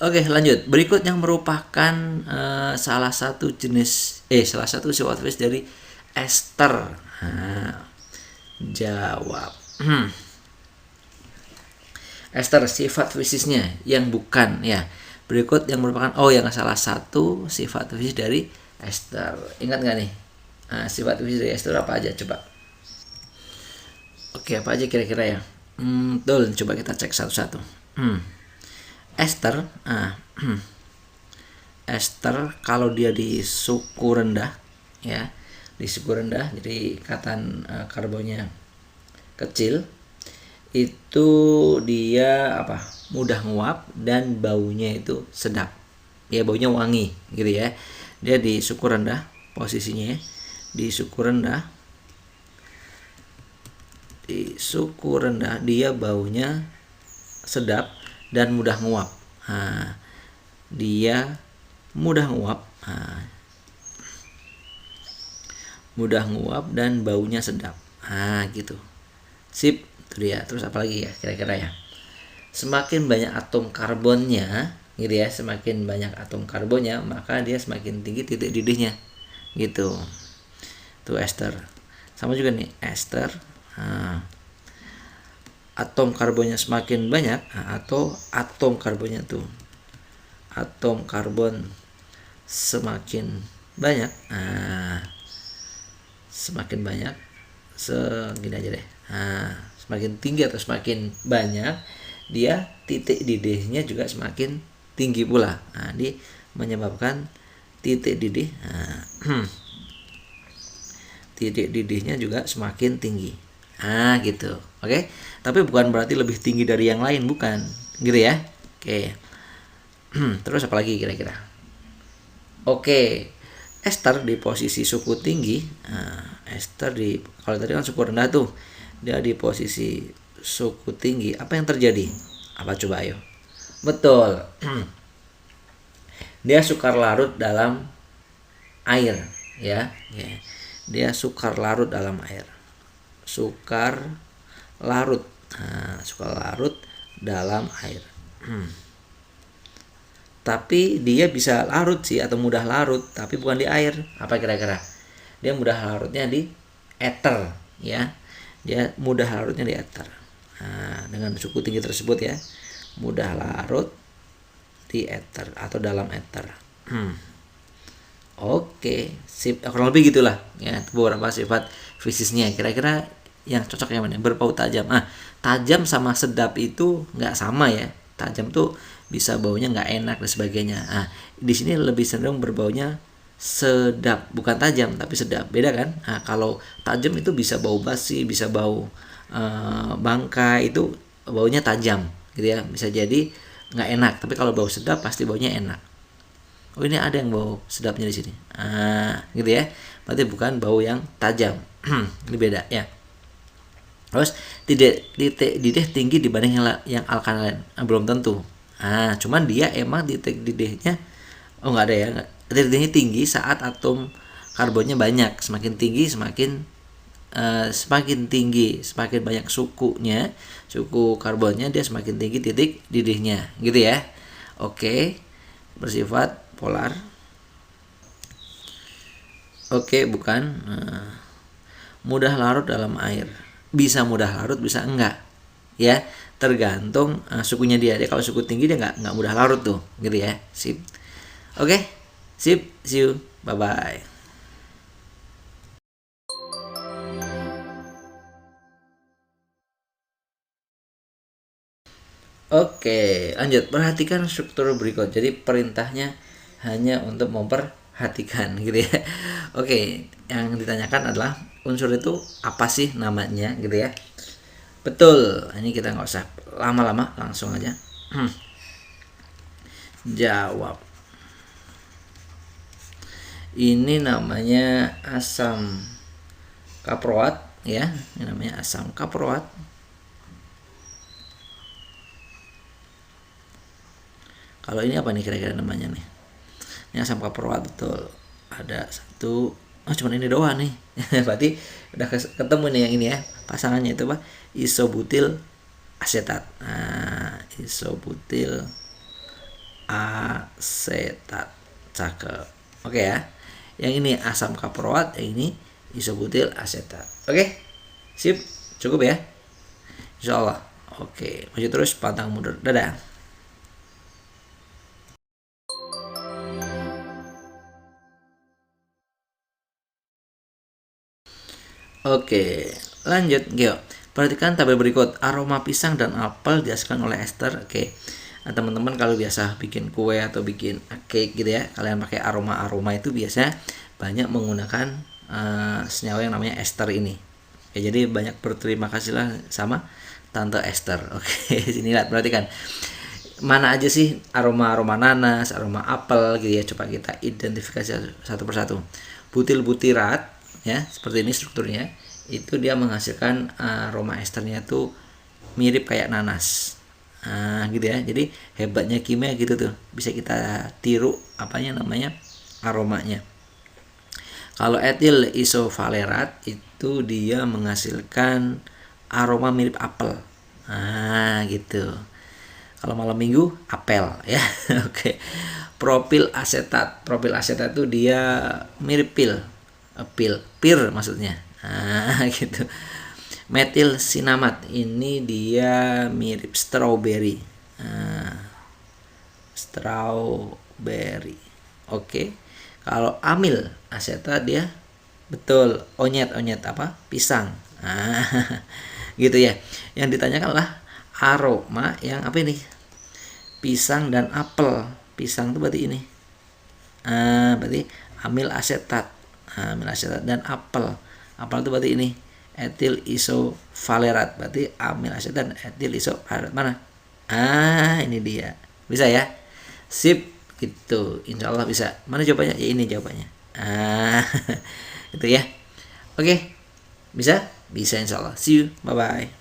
Oke, lanjut. Berikut yang merupakan salah satu sifat fisik dari ester. Nah, jawab. Ester sifat fisiknya yang bukan ya. Berikut yang merupakan yang salah satu sifat fisik dari ester. Ingat nggak nih? Nah, sifat fisik dari ester apa aja coba? Oke, apa aja kira-kira ya? Betul, coba kita cek satu-satu. Ester, ester kalau dia di suku rendah, ya, di suku rendah, jadi ikatan karbonnya kecil, itu dia apa? Mudah nguap dan baunya itu sedap, ya baunya wangi, gitu ya. Dia di suku rendah posisinya, di suku rendah, dia baunya sedap dan mudah nguap. Nah, dia mudah nguap, mudah nguap dan baunya sedap. Gitu. Sip, itu dia. Terus apa lagi ya kira-kira ya? Semakin banyak atom karbonnya, gitu ya, semakin banyak atom karbonnya, maka dia semakin tinggi titik didihnya. Gitu. Tuh ester. Sama juga nih, ester. Atom karbonnya semakin banyak, atau atom karbonnya tuh, atom karbon semakin banyak, semakin banyak, segini aja deh, semakin tinggi atau semakin banyak, dia titik didihnya juga semakin tinggi pula. Ini menyebabkan titik didih, titik didihnya juga semakin tinggi. Gitu. Oke. Tapi bukan berarti lebih tinggi dari yang lain, bukan. Gitu ya. Oke. Terus apa lagi kira-kira? Oke. Ester di posisi suku tinggi. Ester di, kalau tadi kan suku rendah tuh, dia di posisi suku tinggi. Apa yang terjadi? Apa coba ayo? Betul. Dia sukar larut dalam air, ya. Dia sukar larut dalam air. Sukar larut, sukar larut dalam air. Tapi dia bisa larut sih, atau mudah larut, tapi bukan di air. Apa kira-kira? Dia mudah larutnya di ether, ya. Dia mudah larutnya di ether. Dengan suku tinggi tersebut ya, mudah larut di ether atau dalam ether. Oke, sip. Kurang lebih gitulah ya, beberapa sifat fisiknya. Kira-kira yang cocok yang mana? Berbau tajam. Tajam sama sedap itu nggak sama ya. Tajam tuh bisa baunya nggak enak dan sebagainya. Di sini lebih cenderung berbaunya sedap, bukan tajam tapi sedap. Beda kan? Kalau tajam itu bisa bau basi, bisa bau bangkai, itu baunya tajam, gitu ya. Bisa jadi nggak enak. Tapi kalau bau sedap pasti baunya enak. Oh, ini ada yang bau sedapnya di sini. Gitu ya. Berarti bukan bau yang tajam. Ini beda ya. Terus titik didih tinggi dibanding yang alkalen, belum tentu. Cuman dia emang titik didihnya nggak ada ya. Titik didihnya tinggi saat atom karbonnya banyak. Semakin tinggi semakin tinggi, semakin banyak sukunya, suku karbonnya, dia semakin tinggi titik didihnya, gitu ya. Oke, bersifat polar. Oke, bukan. Mudah larut dalam air. Bisa mudah larut, bisa enggak, ya, tergantung sukunya dia. Kalau suku tinggi dia enggak mudah larut tuh, gitu ya. Sip. Oke, sip, see you, bye bye. Oke, lanjut. Perhatikan struktur berikut. Jadi perintahnya hanya untuk memperhatikan, gitu ya. Oke, yang ditanyakan adalah unsur itu apa sih namanya, gitu ya. Betul. Ini kita nggak usah lama-lama, langsung aja. Jawab. Ini namanya asam kaproat, ya. Ini namanya asam kaproat. Kalau ini apa nih kira-kira namanya nih? Ini asam kaproat, betul. Ada satu. Cuman ini doang nih. Berarti udah ketemu nih yang ini ya. Pasangannya itu apa? Isobutil asetat. Isobutil asetat. Cakep. Oke ya. Yang ini asam kaproat, yang ini isobutil asetat. Oke. Sip. Cukup ya. Insyaallah. Oke, maju terus pantang mundur. Dadah. Oke, lanjut, Geo. Perhatikan tabel berikut. Aroma pisang dan apel dihasilkan oleh ester. Oke. Nah, teman-teman kalau biasa bikin kue atau bikin cake gitu ya, kalian pakai aroma itu biasanya banyak menggunakan senyawa yang namanya ester ini. Oke, jadi banyak berterima kasihlah sama Tante Esther. Oke, sini lihat, perhatikan. Mana aja sih aroma nanas, aroma apel gitu ya. Coba kita identifikasi satu persatu. Butil butirat ya, seperti ini strukturnya. Itu dia menghasilkan aroma esternya tuh mirip kayak nanas. Gitu ya. Jadi hebatnya kimia gitu tuh. Bisa kita tiru namanya aromanya. Kalau etil isovalerat itu dia menghasilkan aroma mirip apel. Gitu. Kalau malam minggu apel ya. Oke. Propil asetat itu dia mirip pir maksudnya. Gitu. Metil sinamat ini dia mirip strawberry. Strawberry. Oke. Kalau amil asetat dia betul onyet apa? Pisang. Gitu ya. Yang ditanyakanlah aroma yang apa ini? Pisang dan apel. Pisang itu berarti ini. Berarti amil asetat. Amil asetat dan apel. Apel itu berarti ini. Etil isovalerat. Berarti amil asetat dan etil isovalerat. Mana? Ini dia. Bisa ya? Sip. Gitu. Insya Allah bisa. Mana jawabannya? Ya ini jawabannya. Itu ya. Oke. Bisa? Bisa insya Allah. See you. Bye-bye.